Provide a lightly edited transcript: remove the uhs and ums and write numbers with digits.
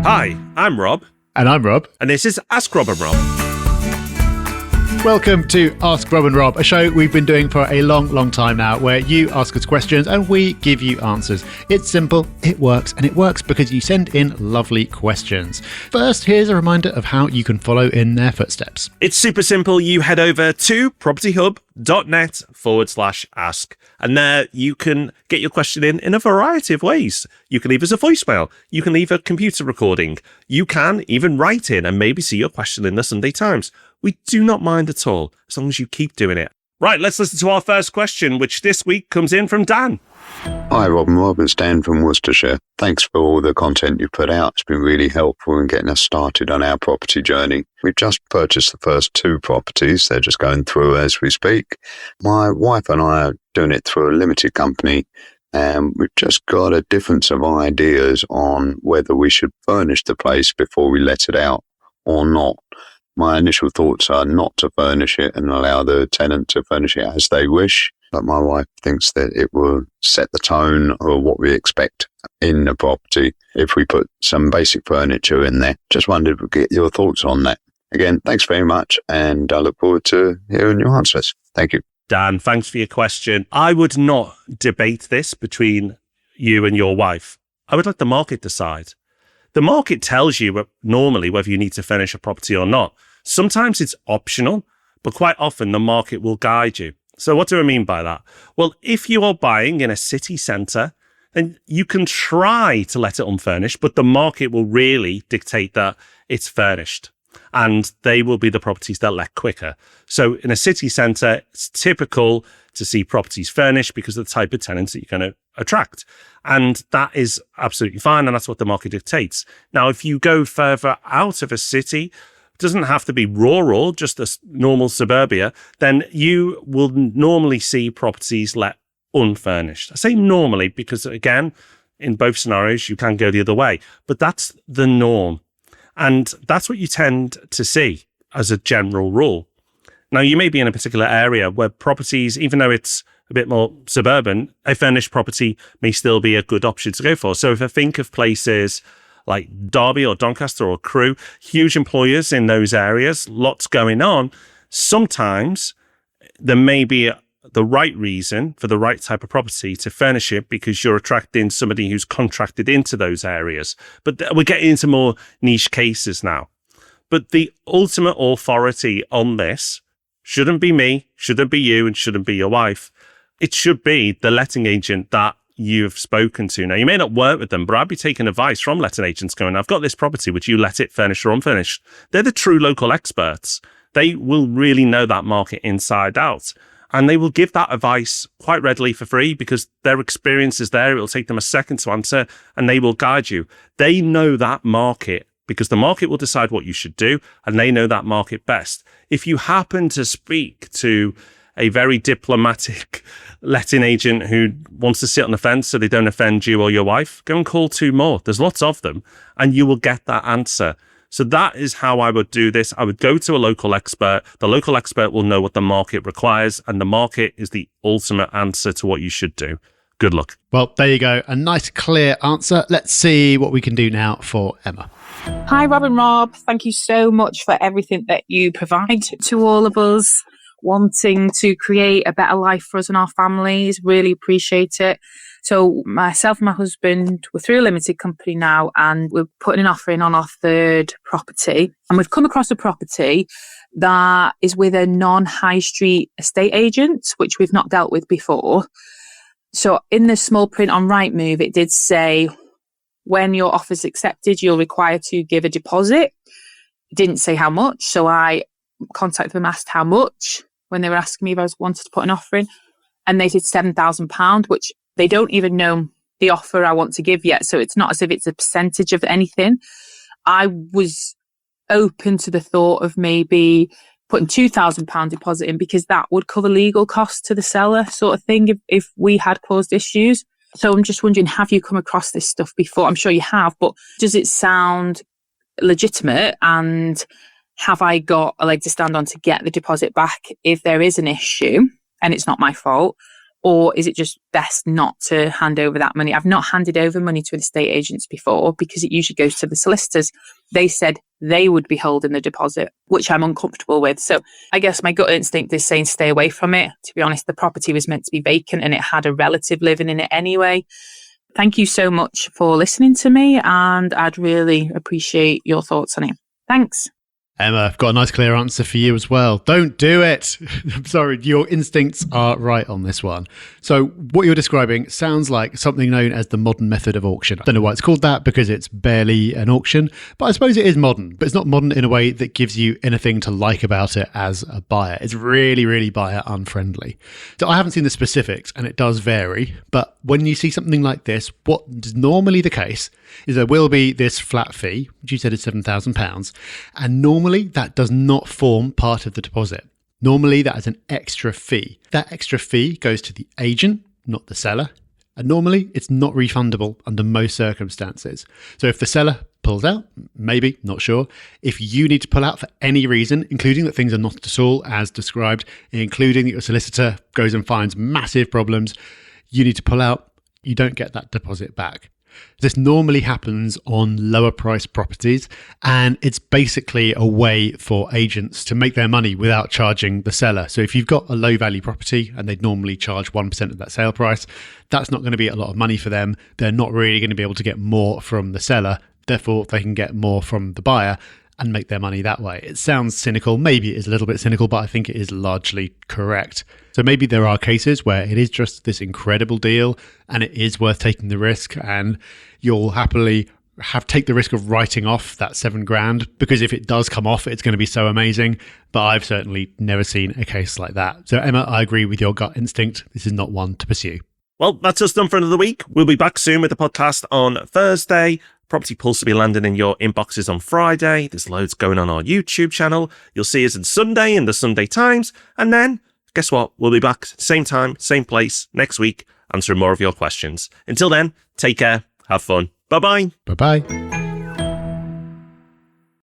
Hi, I'm Rob. And I'm Rob. And this is Ask Rob and Rob. Welcome to Ask Rob and Rob, a show we've been doing for a long time now, where you ask us questions and we give you answers. It's simple, it works, and it works because you send in lovely questions. First, here's a reminder of how you can follow in their footsteps. It's super simple. You head over to propertyhub.net/ask, and there you can get your question in a variety of ways. You can leave us a voicemail. You can leave a computer recording. You can even write in and maybe see your question in the Sunday Times. We do not mind at all, as long as you keep doing it. Right, let's listen to our first question, which this week comes in from Dan. Hi, Rob and Rob. It's Dan from Worcestershire. Thanks for all the content you've put out. It's been really helpful in getting us started on our property journey. We've just purchased the first 2 properties. They're just going through as we speak. My wife and I are doing it through a limited company, and we've just got a difference of ideas on whether we should furnish the place before we let it out or not. My initial thoughts are not to furnish it and allow the tenant to furnish it as they wish. But my wife thinks that it will set the tone of what we expect in the property if we put some basic furniture in there. Just wondered if we could get your thoughts on that. Again, thanks very much, and I look forward to hearing your answers. Thank you. Dan, thanks for your question. I would not debate this between you and your wife. I would let the market decide. The market tells you normally whether you need to furnish a property or not. Sometimes it's optional, but quite often the market will guide you. So what do I mean by that? Well, if you are buying in a city centre, then you can try to let it unfurnished, but the market will really dictate that it's furnished. And they will be the properties that let quicker. So in a city centre, it's typical to see properties furnished because of the type of tenants that you're going to attract. And that is absolutely fine. And that's what the market dictates. Now, if you go further out of a city, it doesn't have to be rural, just a normal suburbia, then you will normally see properties let unfurnished. I say normally because, again, in both scenarios, you can go the other way. But that's the norm. And that's what you tend to see as a general rule. Now, you may be in a particular area where properties, even though it's a bit more suburban, a furnished property may still be a good option to go for. So if I think of places like Derby or Doncaster or Crewe, huge employers in those areas, lots going on, sometimes there may be the right reason for the right type of property to furnish it because you're attracting somebody who's contracted into those areas. But we're getting into more niche cases now. But the ultimate authority on this shouldn't be me, shouldn't be you, and shouldn't be your wife. It should be the letting agent that you've spoken to. Now, you may not work with them, but I'd be taking advice from letting agents going, I've got this property, would you let it furnished or unfurnished? They're the true local experts. They will really know that market inside out. And they will give that advice quite readily for free because their experience is there. It will take them a second to answer and they will guide you. They know that market because the market will decide what you should do and they know that market best. If you happen to speak to a very diplomatic letting agent who wants to sit on the fence so they don't offend you or your wife, go and call 2 more. There's lots of them and you will get that answer. So that is how I would do this. I would go to a local expert. The local expert will know what the market requires, and the market is the ultimate answer to what you should do. Good luck. Well, there you go. A nice, clear answer. Let's see what we can do now for Emma. Hi, Rob and Rob. Thank you so much for everything that you provide to all of us wanting to create a better life for us and our families. Really appreciate it. So myself and my husband, we're through a limited company now and we're putting an offer in on our 3rd property. And we've come across a property that is with a non-high street estate agent, which we've not dealt with before. So in the small print on Rightmove, it did say, when your offer's accepted, you're required to give a deposit. It didn't say how much. So I contacted them, asked how much when they were asking me if I wanted to put an offer in. And they said £7,000, which they don't even know the offer I want to give yet. So it's not as if it's a percentage of anything. I was open to the thought of maybe putting £2,000 deposit in because that would cover legal costs to the seller sort of thing if we had caused issues. So I'm just wondering, have you come across this stuff before? I'm sure you have, but does it sound legitimate? And have I got a leg to stand on to get the deposit back if there is an issue and it's not my fault? Or is it just best not to hand over that money? I've not handed over money to estate agents before because it usually goes to the solicitors. They said they would be holding the deposit, which I'm uncomfortable with. So I guess my gut instinct is saying stay away from it. To be honest, the property was meant to be vacant and it had a relative living in it anyway. Thank you so much for listening to me, and I'd really appreciate your thoughts on it. Thanks. Emma, I've got a nice clear answer for you as well. Don't do it. I'm sorry, your instincts are right on this one. So what you're describing sounds like something known as the modern method of auction. I don't know why it's called that because it's barely an auction, but I suppose it is modern, but it's not modern in a way that gives you anything to like about it as a buyer. It's really, really buyer unfriendly. So I haven't seen the specifics and it does vary, but when you see something like this, what is normally the case is there will be this flat fee, which you said is £7,000, and normally that does not form part of the deposit. Normally that is an extra fee. That extra fee goes to the agent, not the seller, and normally it's not refundable under most circumstances. So if the seller pulls out, maybe, not sure. If you need to pull out for any reason, including that things are not at all as described, including that your solicitor goes and finds massive problems, you need to pull out, you don't get that deposit back. This normally happens on lower price properties, and it's basically a way for agents to make their money without charging the seller. So if you've got a low value property and they'd normally charge 1% of that sale price, that's not going to be a lot of money for them. They're not really going to be able to get more from the seller. Therefore, they can get more from the buyer and make their money that way. It sounds cynical. Maybe it is a little bit cynical, but I think it is largely correct. So maybe there are cases where it is just this incredible deal and it is worth taking the risk, and you'll happily take the risk of writing off that $7,000 because if it does come off, it's going to be so amazing. But I've certainly never seen a case like that. So Emma, I agree with your gut instinct. This is not one to pursue. Well, that's us done for another week. We'll be back soon with the podcast on Thursday. Property Pulse will be landing in your inboxes on Friday. There's loads going on our YouTube channel. You'll see us on Sunday in the Sunday Times. And then, guess what? We'll be back same time, same place next week, answering more of your questions. Until then, take care, have fun. Bye-bye. Bye-bye.